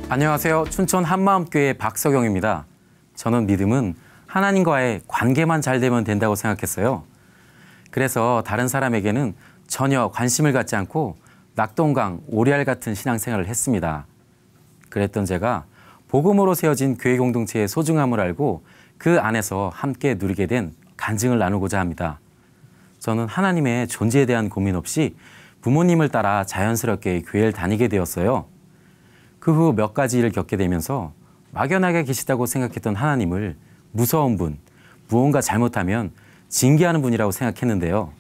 안녕하세요. 춘천 한마음교회 박석영입니다. 저는 믿음은 하나님과의 관계만 잘 되면 된다고 생각했어요. 그래서 다른 사람에게는 전혀 관심을 갖지 않고 낙동강, 오리알 같은 신앙생활을 했습니다. 그랬던 제가 복음으로 세워진 교회 공동체의 소중함을 알고 그 안에서 함께 누리게 된 간증을 나누고자 합니다. 저는 하나님의 존재에 대한 고민 없이 부모님을 따라 자연스럽게 교회를 다니게 되었어요. 그 후 몇 가지 일을 겪게 되면서 막연하게 계시다고 생각했던 하나님을 무서운 분, 무언가 잘못하면 징계하는 분이라고 생각했는데요.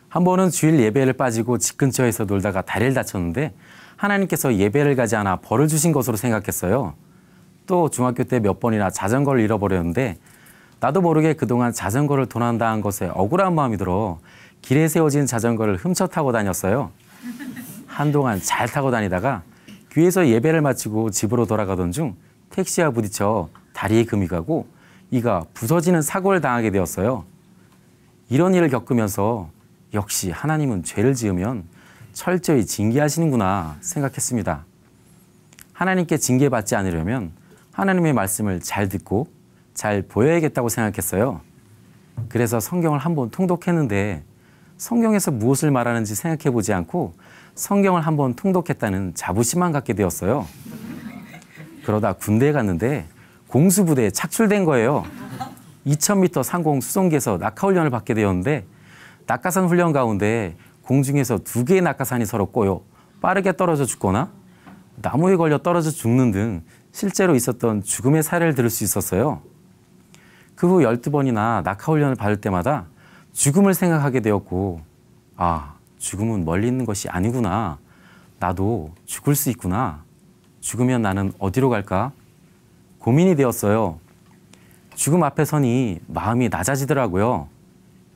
한 번은 주일 예배를 빠지고 집 근처에서 놀다가 다리를 다쳤는데 하나님께서 예배를 가지 않아 벌을 주신 것으로 생각했어요. 또 중학교 때 몇 번이나 자전거를 잃어버렸는데 나도 모르게 그동안 자전거를 도난당한 것에 억울한 마음이 들어 길에 세워진 자전거를 훔쳐 타고 다녔어요. 한동안 잘 타고 다니다가 교회에서 예배를 마치고 집으로 돌아가던 중 택시와 부딪혀 다리에 금이 가고 이가 부서지는 사고를 당하게 되었어요. 이런 일을 겪으면서 역시 하나님은 죄를 지으면 철저히 징계하시는구나 생각했습니다. 하나님께 징계받지 않으려면 하나님의 말씀을 잘 듣고 잘 보여야겠다고 생각했어요. 그래서 성경을 한번 통독했는데 성경에서 무엇을 말하는지 생각해보지 않고 성경을 한번 통독했다는 자부심만 갖게 되었어요. 그러다 군대에 갔는데 공수부대에 착출된 거예요. 2000m 상공 수송기에서 낙하훈련을 받게 되었는데 낙하산 훈련 가운데 공중에서 2개의 낙하산이 서로 꼬여 빠르게 떨어져 죽거나 나무에 걸려 떨어져 죽는 등 실제로 있었던 죽음의 사례를 들을 수 있었어요. 그 후 12번이나 낙하훈련을 받을 때마다 죽음을 생각하게 되었고, 아, 죽음은 멀리 있는 것이 아니구나. 나도 죽을 수 있구나. 죽으면 나는 어디로 갈까? 고민이 되었어요. 죽음 앞에 서니 마음이 낮아지더라고요.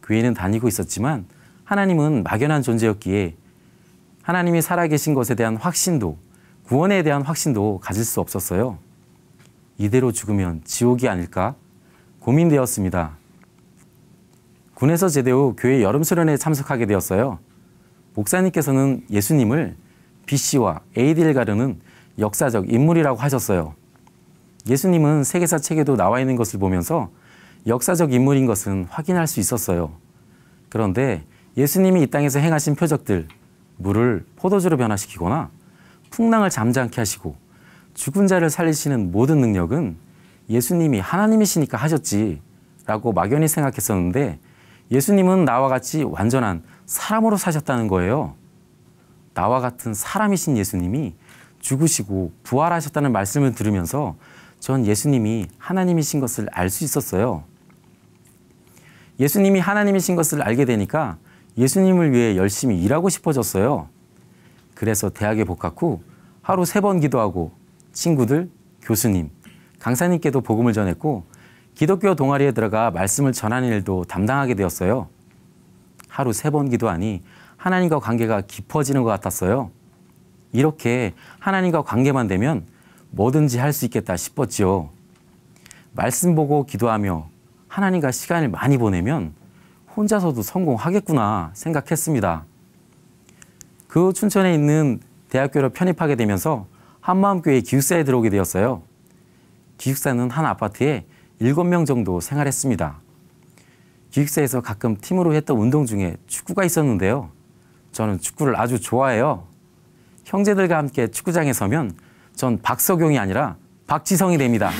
교회는 다니고 있었지만 하나님은 막연한 존재였기에 하나님이 살아계신 것에 대한 확신도, 구원에 대한 확신도 가질 수 없었어요. 이대로 죽으면 지옥이 아닐까? 고민되었습니다. 군에서 제대 후 교회 여름수련회에 참석하게 되었어요. 목사님께서는 예수님을 BC와 AD를 가르는 역사적 인물이라고 하셨어요. 예수님은 세계사 책에도 나와 있는 것을 보면서 역사적 인물인 것은 확인할 수 있었어요. 그런데 예수님이 이 땅에서 행하신 표적들, 물을 포도주로 변화시키거나 풍랑을 잠잠케 하시고 죽은 자를 살리시는 모든 능력은 예수님이 하나님이시니까 하셨지 라고 막연히 생각했었는데 예수님은 나와 같이 완전한 사람으로 사셨다는 거예요. 나와 같은 사람이신 예수님이 죽으시고 부활하셨다는 말씀을 들으면서 전 예수님이 하나님이신 것을 알 수 있었어요. 예수님이 하나님이신 것을 알게 되니까 예수님을 위해 열심히 일하고 싶어졌어요. 그래서 대학에 복학 후 하루 3번 기도하고 친구들, 교수님, 강사님께도 복음을 전했고 기독교 동아리에 들어가 말씀을 전하는 일도 담당하게 되었어요. 하루 3번 기도하니 하나님과 관계가 깊어지는 것 같았어요. 이렇게 하나님과 관계만 되면 뭐든지 할 수 있겠다 싶었지요. 말씀 보고 기도하며 하나님과 시간을 많이 보내면 혼자서도 성공하겠구나 생각했습니다. 그 후 춘천에 있는 대학교로 편입하게 되면서 한마음교회 기숙사에 들어오게 되었어요. 기숙사는 한 아파트에 7명 정도 생활했습니다. 기숙사에서 가끔 팀으로 했던 운동 중에 축구가 있었는데요. 저는 축구를 아주 좋아해요. 형제들과 함께 축구장에 서면 전 박석용이 아니라 박지성이 됩니다.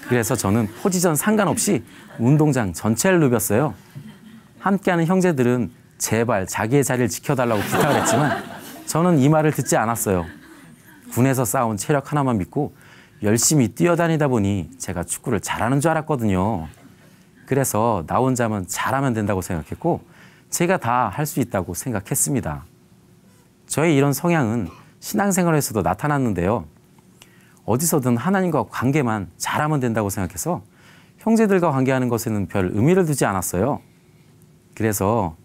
그래서 저는 포지션 상관없이 운동장 전체를 누볐어요. 함께하는 형제들은 제발 자기의 자리를 지켜달라고 부탁을 했지만 저는 이 말을 듣지 않았어요. 군에서 쌓아온 체력 하나만 믿고 열심히 뛰어다니다 보니 제가 축구를 잘하는 줄 알았거든요. 그래서 나 혼자만 잘하면 된다고 생각했고 제가 다 할 수 있다고 생각했습니다. 저의 이런 성향은 신앙생활에서도 나타났는데요. 어디서든 하나님과 관계만 잘하면 된다고 생각해서 형제들과 관계하는 것에는 별 의미를 두지 않았어요. 그래서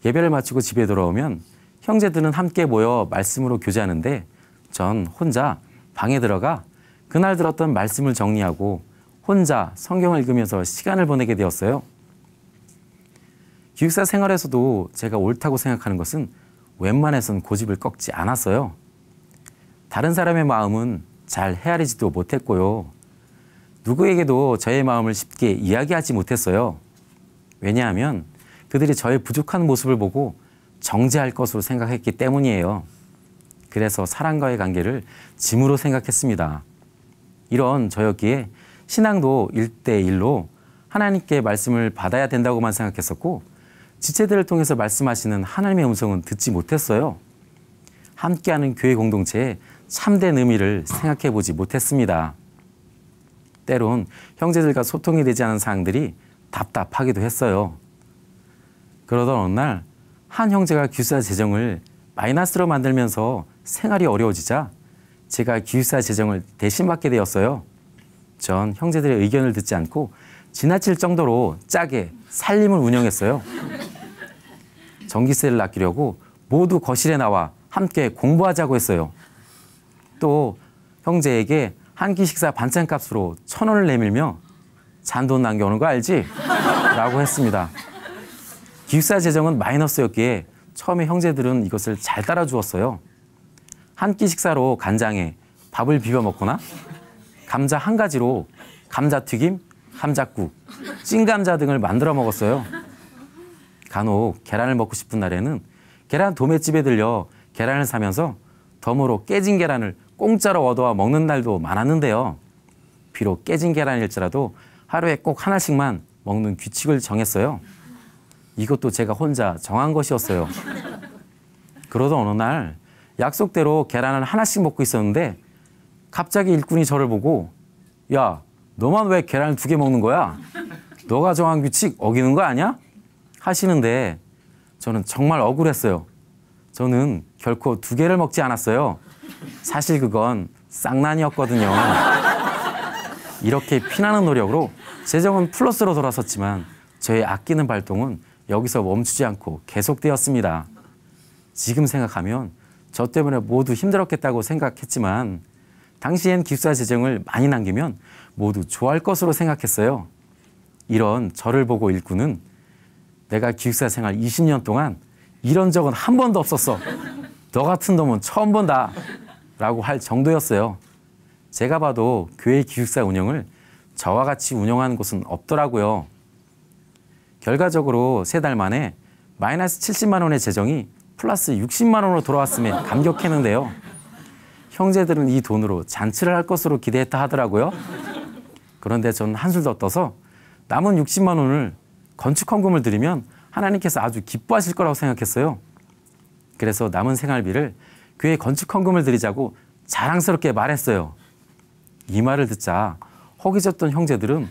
예배를 마치고 집에 돌아오면 형제들은 함께 모여 말씀으로 교제하는데 전 혼자 방에 들어가 그날 들었던 말씀을 정리하고 혼자 성경을 읽으면서 시간을 보내게 되었어요. 기숙사 생활에서도 제가 옳다고 생각하는 것은 웬만해선 고집을 꺾지 않았어요. 다른 사람의 마음은 잘 헤아리지도 못했고요. 누구에게도 저의 마음을 쉽게 이야기하지 못했어요. 왜냐하면 그들이 저의 부족한 모습을 보고 정죄할 것으로 생각했기 때문이에요. 그래서 사람과의 관계를 짐으로 생각했습니다. 이런 저였기에 신앙도 1대1로 하나님께 말씀을 받아야 된다고만 생각했었고 지체들을 통해서 말씀하시는 하나님의 음성은 듣지 못했어요. 함께하는 교회 공동체의 참된 의미를 생각해 보지 못했습니다. 때론 형제들과 소통이 되지 않은 사항들이 답답하기도 했어요. 그러던 어느 날 한 형제가 기숙사 재정을 마이너스로 만들면서 생활이 어려워지자 제가 기숙사 재정을 대신 받게 되었어요. 전 형제들의 의견을 듣지 않고 지나칠 정도로 짜게 살림을 운영했어요. 전기세를 아끼려고 모두 거실에 나와 함께 공부하자고 했어요. 또 형제에게 한 끼 식사 반찬값으로 1,000원을 내밀며 잔돈 남겨오는 거 알지? 라고 했습니다. 기숙사 재정은 마이너스였기에 처음에 형제들은 이것을 잘 따라주었어요. 한 끼 식사로 간장에 밥을 비벼 먹거나 감자 한 가지로 감자튀김, 감자국, 찐감자 등을 만들어 먹었어요. 간혹 계란을 먹고 싶은 날에는 계란 도매집에 들려 계란을 사면서 덤으로 깨진 계란을 공짜로 얻어와 먹는 날도 많았는데요. 비록 깨진 계란일지라도 하루에 꼭 하나씩만 먹는 규칙을 정했어요. 이것도 제가 혼자 정한 것이었어요. 그러던 어느 날 약속대로 계란을 하나씩 먹고 있었는데 갑자기 일꾼이 저를 보고 야, 너만 왜 계란을 2개 먹는 거야? 너가 정한 규칙 어기는 거 아니야? 하시는데 저는 정말 억울했어요. 저는 결코 2개를 먹지 않았어요. 사실 그건 쌍난이었거든요. 이렇게 피나는 노력으로 재정은 플러스로 돌아섰지만 저의 아끼는 발동은 여기서 멈추지 않고 계속되었습니다. 지금 생각하면 저 때문에 모두 힘들었겠다고 생각했지만 당시엔 기숙사 재정을 많이 남기면 모두 좋아할 것으로 생각했어요. 이런 저를 보고 일꾼은 내가 기숙사 생활 20년 동안 이런 적은 한 번도 없었어. 너 같은 놈은 처음 본다. 라고 할 정도였어요. 제가 봐도 교회 기숙사 운영을 저와 같이 운영하는 곳은 없더라고요. 결과적으로 3달 만에 마이너스 70만 원의 재정이 플러스 60만 원으로 돌아왔음에 감격했는데요. 형제들은 이 돈으로 잔치를 할 것으로 기대했다 하더라고요. 그런데 저는 한술 더 떠서 남은 60만 원을 건축 헌금을 드리면 하나님께서 아주 기뻐하실 거라고 생각했어요. 그래서 남은 생활비를 교회 건축 헌금을 드리자고 자랑스럽게 말했어요. 이 말을 듣자 허기졌던 형제들은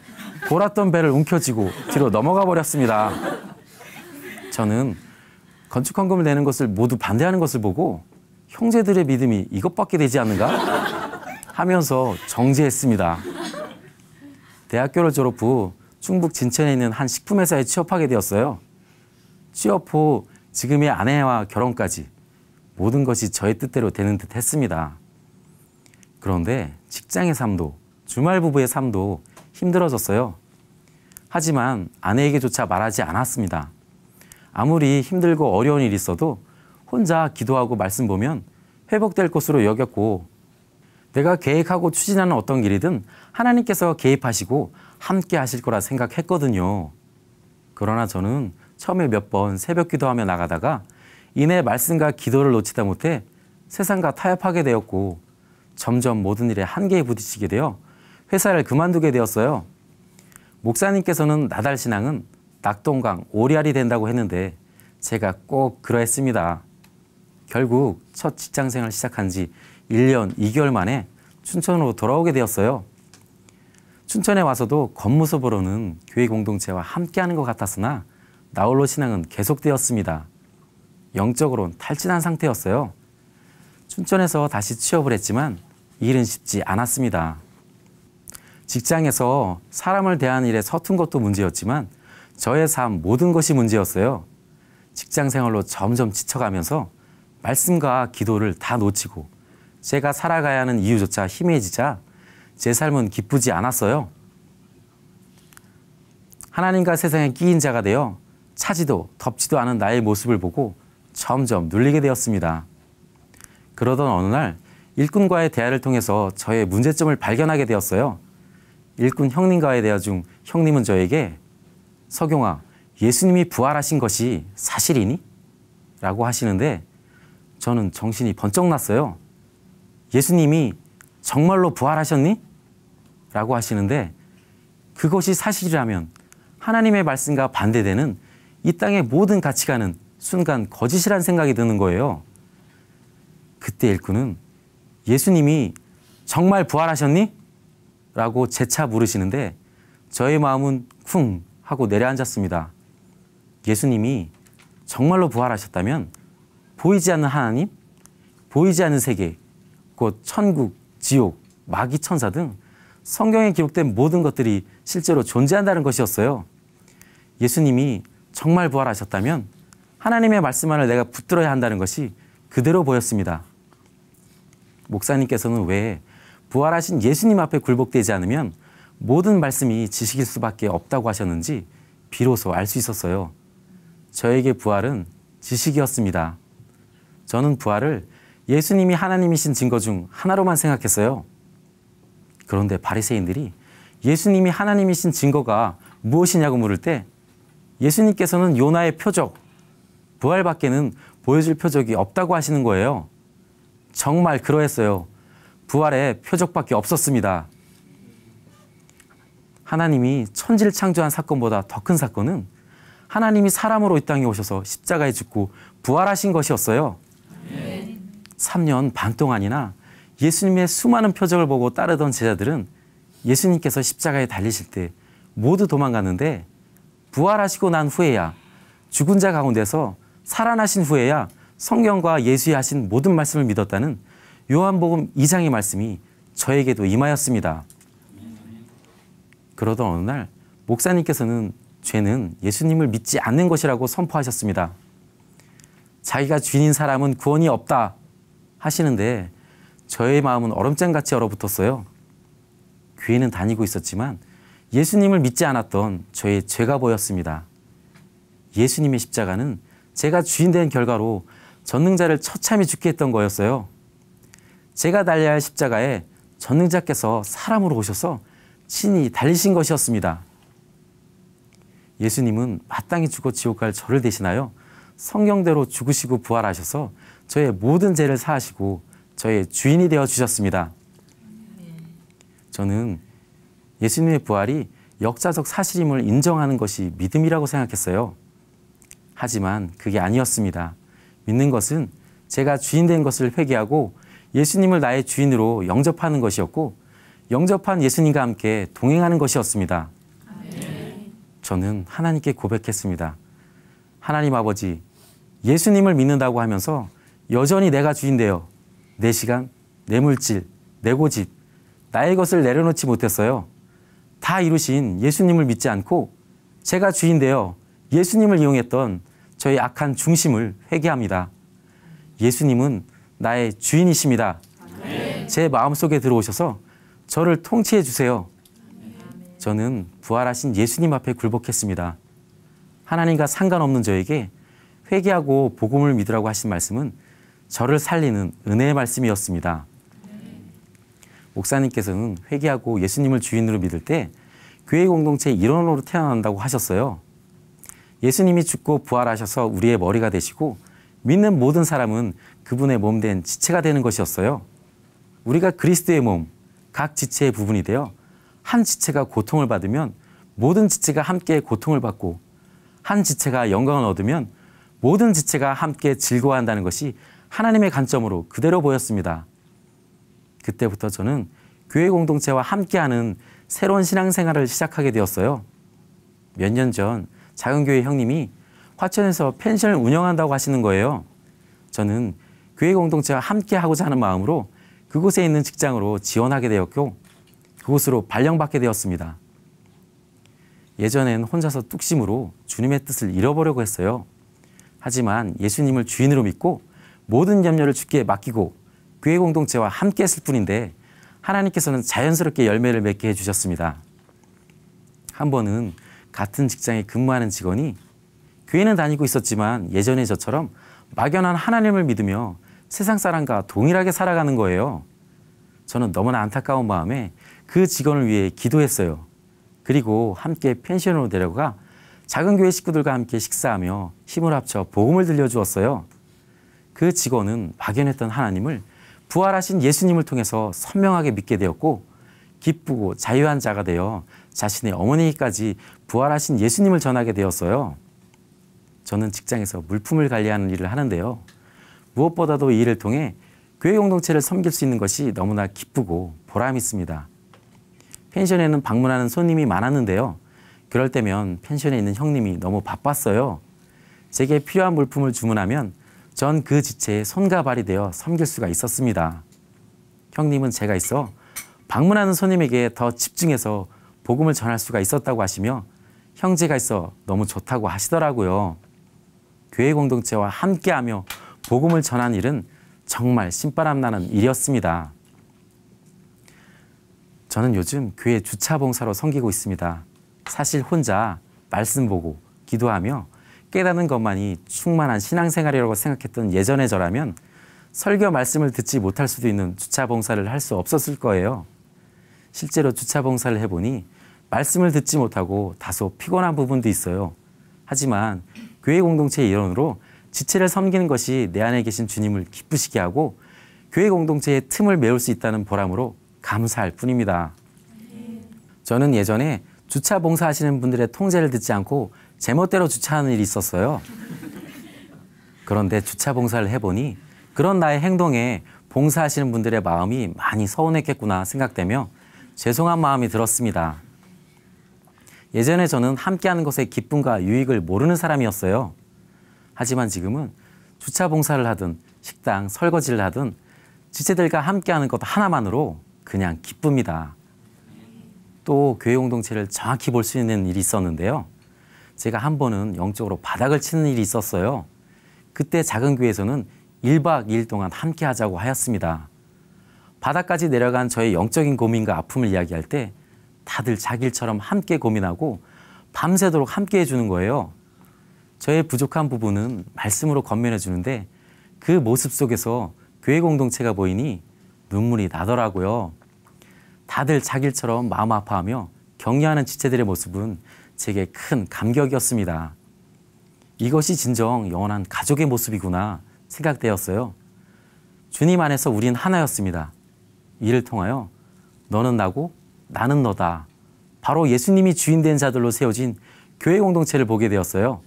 돌았던 배를 움켜쥐고 뒤로 넘어가 버렸습니다. 저는 건축 헌금을 내는 것을 모두 반대하는 것을 보고 형제들의 믿음이 이것밖에 되지 않는가 하면서 정죄했습니다. 대학교를 졸업 후 충북 진천에 있는 한 식품회사에 취업하게 되었어요. 취업 후 지금의 아내와 결혼까지 모든 것이 저의 뜻대로 되는 듯 했습니다. 그런데 직장의 삶도 주말 부부의 삶도 힘들어졌어요. 하지만 아내에게조차 말하지 않았습니다. 아무리 힘들고 어려운 일이 있어도 혼자 기도하고 말씀 보면 회복될 것으로 여겼고 내가 계획하고 추진하는 어떤 길이든 하나님께서 개입하시고 함께 하실 거라 생각했거든요. 그러나 저는 처음에 몇 번 새벽 기도하며 나가다가 이내 말씀과 기도를 놓치다 못해 세상과 타협하게 되었고 점점 모든 일에 한계에 부딪히게 되어 회사를 그만두게 되었어요. 목사님께서는 나달 신앙은 낙동강 오리알이 된다고 했는데 제가 꼭 그러했습니다. 결국 첫 직장생활 시작한 지 1년 2개월 만에 춘천으로 돌아오게 되었어요. 춘천에 와서도 겉모습으로는 교회 공동체와 함께하는 것 같았으나 나홀로 신앙은 계속되었습니다. 영적으로는 탈진한 상태였어요. 춘천에서 다시 취업을 했지만 일은 쉽지 않았습니다. 직장에서 사람을 대하는 일에 서툰 것도 문제였지만 저의 삶 모든 것이 문제였어요. 직장 생활로 점점 지쳐가면서 말씀과 기도를 다 놓치고 제가 살아가야 하는 이유조차 희미해지자 제 삶은 기쁘지 않았어요. 하나님과 세상에 끼인 자가 되어 차지도 덥지도 않은 나의 모습을 보고 점점 눌리게 되었습니다. 그러던 어느 날 일꾼과의 대화를 통해서 저의 문제점을 발견하게 되었어요. 일꾼 형님과의 대화 중 형님은 저에게 석용아, 예수님이 부활하신 것이 사실이니? 라고 하시는데 저는 정신이 번쩍 났어요. 예수님이 정말로 부활하셨니? 라고 하시는데 그것이 사실이라면 하나님의 말씀과 반대되는 이 땅의 모든 가치관은 순간 거짓이란 생각이 드는 거예요. 그때 일꾼은 예수님이 정말 부활하셨니? 라고 재차 물으시는데 저의 마음은 쿵 하고 내려앉았습니다. 예수님이 정말로 부활하셨다면 보이지 않는 하나님, 보이지 않는 세계, 곧 천국, 지옥, 마귀 천사 등 성경에 기록된 모든 것들이 실제로 존재한다는 것이었어요. 예수님이 정말 부활하셨다면 하나님의 말씀만을 내가 붙들어야 한다는 것이 그대로 보였습니다. 목사님께서는 왜 부활하신 예수님 앞에 굴복되지 않으면 모든 말씀이 지식일 수밖에 없다고 하셨는지 비로소 알 수 있었어요. 저에게 부활은 지식이었습니다. 저는 부활을 예수님이 하나님이신 증거 중 하나로만 생각했어요. 그런데 바리새인들이 예수님이 하나님이신 증거가 무엇이냐고 물을 때 예수님께서는 요나의 표적, 부활밖에는 보여줄 표적이 없다고 하시는 거예요. 정말 그러했어요. 부활의 표적밖에 없었습니다. 하나님이 천지를 창조한 사건보다 더 큰 사건은 하나님이 사람으로 이 땅에 오셔서 십자가에 죽고 부활하신 것이었어요. 3년 반 동안이나 예수님의 수많은 표적을 보고 따르던 제자들은 예수님께서 십자가에 달리실 때 모두 도망갔는데 부활하시고 난 후에야, 죽은 자 가운데서 살아나신 후에야 성경과 예수의 하신 모든 말씀을 믿었다는 요한복음 2장의 말씀이 저에게도 임하였습니다. 그러던 어느 날 목사님께서는 죄는 예수님을 믿지 않는 것이라고 선포하셨습니다. 자기가 주인인 사람은 구원이 없다 하시는데 저의 마음은 얼음장같이 얼어붙었어요. 교회는 다니고 있었지만 예수님을 믿지 않았던 저의 죄가 보였습니다. 예수님의 십자가는 제가 주인 된 결과로 전능자를 처참히 죽게 했던 거였어요. 제가 달려야 할 십자가에 전능자께서 사람으로 오셔서 친히 달리신 것이었습니다. 예수님은 마땅히 죽어 지옥 갈 저를 대신하여 성경대로 죽으시고 부활하셔서 저의 모든 죄를 사하시고 저의 주인이 되어 주셨습니다. 저는 예수님의 부활이 역사적 사실임을 인정하는 것이 믿음이라고 생각했어요. 하지만 그게 아니었습니다. 믿는 것은 제가 주인 된 것을 회개하고 예수님을 나의 주인으로 영접하는 것이었고 영접한 예수님과 함께 동행하는 것이었습니다. 저는 하나님께 고백했습니다. 하나님 아버지, 예수님을 믿는다고 하면서 여전히 내가 주인 되어 내 시간, 내 물질, 내 고집, 나의 것을 내려놓지 못했어요. 다 이루신 예수님을 믿지 않고 제가 주인 되어 예수님을 이용했던 저의 악한 중심을 회개합니다. 예수님은 나의 주인이십니다. 제 마음속에 들어오셔서 저를 통치해 주세요. 저는 부활하신 예수님 앞에 굴복했습니다. 하나님과 상관없는 저에게 회개하고 복음을 믿으라고 하신 말씀은 저를 살리는 은혜의 말씀이었습니다. 목사님께서는 회개하고 예수님을 주인으로 믿을 때 교회 공동체의 일원으로 태어난다고 하셨어요. 예수님이 죽고 부활하셔서 우리의 머리가 되시고 믿는 모든 사람은 그분의 몸된 지체가 되는 것이었어요. 우리가 그리스도의 몸, 각 지체의 부분이 되어 한 지체가 고통을 받으면 모든 지체가 함께 고통을 받고 한 지체가 영광을 얻으면 모든 지체가 함께 즐거워한다는 것이 하나님의 관점으로 그대로 보였습니다. 그때부터 저는 교회 공동체와 함께하는 새로운 신앙생활을 시작하게 되었어요. 몇 년 전 작은 교회 형님이 화천에서 펜션을 운영한다고 하시는 거예요. 저는 교회 공동체와 함께하고자 하는 마음으로 그곳에 있는 직장으로 지원하게 되었고 그곳으로 발령받게 되었습니다. 예전엔 혼자서 뚝심으로 주님의 뜻을 잃어보려고 했어요. 하지만 예수님을 주인으로 믿고 모든 염려를 주께 맡기고 교회 공동체와 함께 했을 뿐인데 하나님께서는 자연스럽게 열매를 맺게 해주셨습니다. 한 번은 같은 직장에 근무하는 직원이 교회는 다니고 있었지만 예전에 저처럼 막연한 하나님을 믿으며 세상 사람과 동일하게 살아가는 거예요. 저는 너무나 안타까운 마음에 그 직원을 위해 기도했어요. 그리고 함께 펜션으로 데려가 작은 교회 식구들과 함께 식사하며 힘을 합쳐 복음을 들려주었어요. 그 직원은 막연했던 하나님을 부활하신 예수님을 통해서 선명하게 믿게 되었고 기쁘고 자유한 자가 되어 자신의 어머니까지 부활하신 예수님을 전하게 되었어요. 저는 직장에서 물품을 관리하는 일을 하는데요. 무엇보다도 이 일을 통해 교회 공동체를 섬길 수 있는 것이 너무나 기쁘고 보람 있습니다. 펜션에는 방문하는 손님이 많았는데요. 그럴 때면 펜션에 있는 형님이 너무 바빴어요. 제게 필요한 물품을 주문하면 전 그 지체에 손과 발이 되어 섬길 수가 있었습니다. 형님은 제가 있어 방문하는 손님에게 더 집중해서 복음을 전할 수가 있었다고 하시며 형제가 있어 너무 좋다고 하시더라고요. 교회 공동체와 함께하며 복음을 전한 일은 정말 신바람 나는 일이었습니다. 저는 요즘 교회 주차 봉사로 섬기고 있습니다. 사실 혼자 말씀 보고 기도하며 깨닫는 것만이 충만한 신앙생활이라고 생각했던 예전의 저라면 설교 말씀을 듣지 못할 수도 있는 주차 봉사를 할 수 없었을 거예요. 실제로 주차 봉사를 해보니 말씀을 듣지 못하고 다소 피곤한 부분도 있어요. 하지만 교회 공동체의 일원으로 지체를 섬기는 것이 내 안에 계신 주님을 기쁘시게 하고 교회 공동체의 틈을 메울 수 있다는 보람으로 감사할 뿐입니다. 저는 예전에 주차 봉사하시는 분들의 통제를 듣지 않고 제멋대로 주차하는 일이 있었어요. 그런데 주차 봉사를 해보니 그런 나의 행동에 봉사하시는 분들의 마음이 많이 서운했겠구나 생각되며 죄송한 마음이 들었습니다. 예전에 저는 함께하는 것의 기쁨과 유익을 모르는 사람이었어요. 하지만 지금은 주차 봉사를 하든 식당 설거지를 하든 지체들과 함께하는 것 하나만으로 그냥 기쁩니다. 또 교회 공동체를 정확히 볼 수 있는 일이 있었는데요. 제가 한 번은 영적으로 바닥을 치는 일이 있었어요. 그때 작은 교회에서는 1박 2일 동안 함께 하자고 하였습니다. 바닥까지 내려간 저의 영적인 고민과 아픔을 이야기할 때 다들 자기 일처럼 함께 고민하고 밤새도록 함께 해주는 거예요. 저의 부족한 부분은 말씀으로 건면해 주는데 그 모습 속에서 교회 공동체가 보이니 눈물이 나더라고요. 다들 자기 일처럼 마음 아파하며 격려하는 지체들의 모습은 제게 큰 감격이었습니다. 이것이 진정 영원한 가족의 모습이구나 생각되었어요. 주님 안에서 우린 하나였습니다. 이를 통하여 너는 나고 나는 너다. 바로 예수님이 주인된 자들로 세워진 교회 공동체를 보게 되었어요.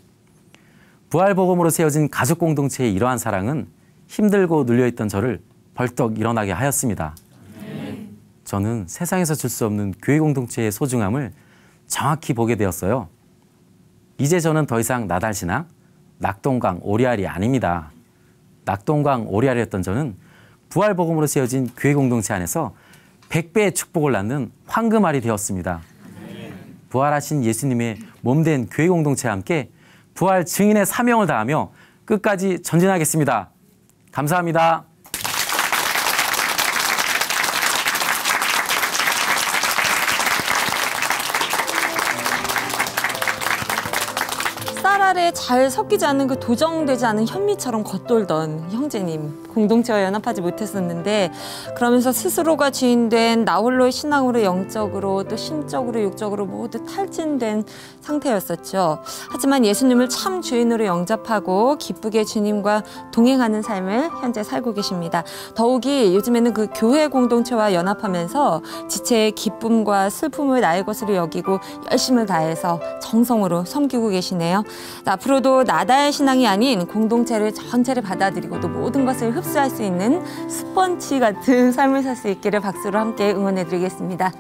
부활복음으로 세워진 가족 공동체의 이러한 사랑은 힘들고 눌려있던 저를 벌떡 일어나게 하였습니다. 저는 세상에서 줄 수 없는 교회 공동체의 소중함을 정확히 보게 되었어요. 이제 저는 더 이상 나달신앙, 낙동강 오리알이 아닙니다. 낙동강 오리알이었던 저는 부활복음으로 세워진 교회 공동체 안에서 100배의 축복을 낳는 황금알이 되었습니다. 부활하신 예수님의 몸된 교회 공동체와 함께 부활 증인의 사명을 다하며 끝까지 전진하겠습니다. 감사합니다. 쌀알에 잘 섞이지 않는 그 도정되지 않은 현미처럼 겉돌던 형제님, 공동체와 연합하지 못했었는데 그러면서 스스로가 주인된 나 홀로의 신앙으로 영적으로 또 심적으로 육적으로 모두 탈진된 상태였었죠. 하지만 예수님을 참 주인으로 영접하고 기쁘게 주님과 동행하는 삶을 현재 살고 계십니다. 더욱이 요즘에는 그 교회 공동체와 연합하면서 지체의 기쁨과 슬픔을 나의 것으로 여기고 열심을 다해서 정성으로 섬기고 계시네요. 앞으로도 나다의 신앙이 아닌 공동체를 전체를 받아들이고 또 모든 것을 흡수할 수 있는 스펀지 같은 삶을 살 수 있기를 박수로 함께 응원해드리겠습니다.